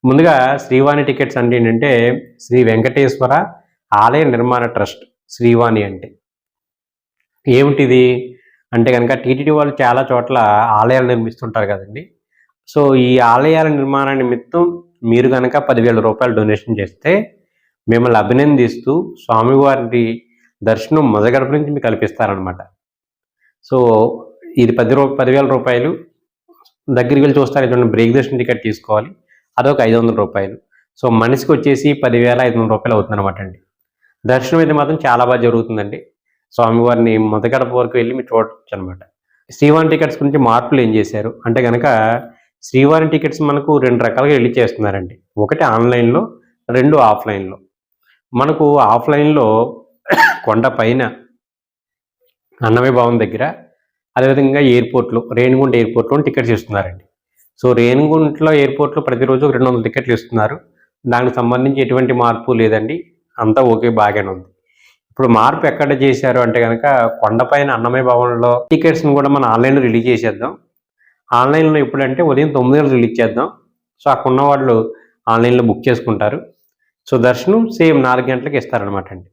ముందుగా శ్రీవాణి టికెట్స్ అంటే ఏంటంటే శ్రీ వెంకటేశ్వర ఆలయ నిర్మాణ ట్రస్ట్. శ్రీవాణి అంటే ఏమిటిది అంటే కనుక టీటీడీ వాళ్ళు చాలా చోట్ల ఆలయాలు నిర్మిస్తుంటారు కదండి. సో ఈ ఆలయాల నిర్మాణ నిమిత్తం మీరు కనుక 10,000 రూపాయలు డొనేషన్ చేస్తే మిమ్మల్ని అభినందిస్తూ స్వామివారి దర్శనం మొదగడప నుంచి మీకు కల్పిస్తారనమాట. సో ఇది 10,000 రూపాయలు. దగ్గరికి వెళ్ళి చూస్తారు, ఇటువంటి బ్రేక్ దర్శనం టికెట్ తీసుకోవాలి, అదొక 500 రూపాయలు. సో మనిషికి వచ్చేసి 10,500 రూపాయలు అవుతుందన్నమాట అండి. దర్శనం అయితే మాత్రం చాలా బాగా జరుగుతుందండి. స్వామివారిని మొదగడప వరకు వెళ్ళి మీరు చూడొచ్చు అనమాట. శ్రీవాణి టికెట్స్ గురించి మార్పులు ఏం చేశారు అంటే కనుక శ్రీవాణి టికెట్స్ మనకు 2 రకాలుగా రిలీజ్ చేస్తున్నారండి. ఒకటి ఆన్లైన్లో, 2 ఆఫ్లైన్లో. మనకు ఆఫ్లైన్లో కొండ పైన అన్నమయ్య భవన్ దగ్గర, అదేవిధంగా ఎయిర్పోర్ట్లో రేణిగుంట ఎయిర్పోర్ట్లో టికెట్స్ ఇస్తున్నారండి. సో రేణిగుంటలో ఎయిర్పోర్ట్లో ప్రతిరోజు 200 టికెట్లు ఇస్తున్నారు. దానికి సంబంధించి ఎటువంటి మార్పు లేదండి, అంతా ఓకే, బాగానే ఉంది. ఇప్పుడు మార్పు ఎక్కడ చేశారు అంటే కనుక కొండపైన అన్నమయ్య భవన్లో టికెట్స్ని కూడా మనం ఆన్లైన్లో రిలీజ్ చేసేద్దాం. ఆన్లైన్లో ఎప్పుడంటే ఉదయం 9 గంటలకు రిలీజ్ చేద్దాం. సో అక్కడ ఉన్న వాళ్ళు ఆన్లైన్లో బుక్ చేసుకుంటారు. సో దర్శనం సేమ్ 4 గంటలకు ఇస్తారనమాట అండి.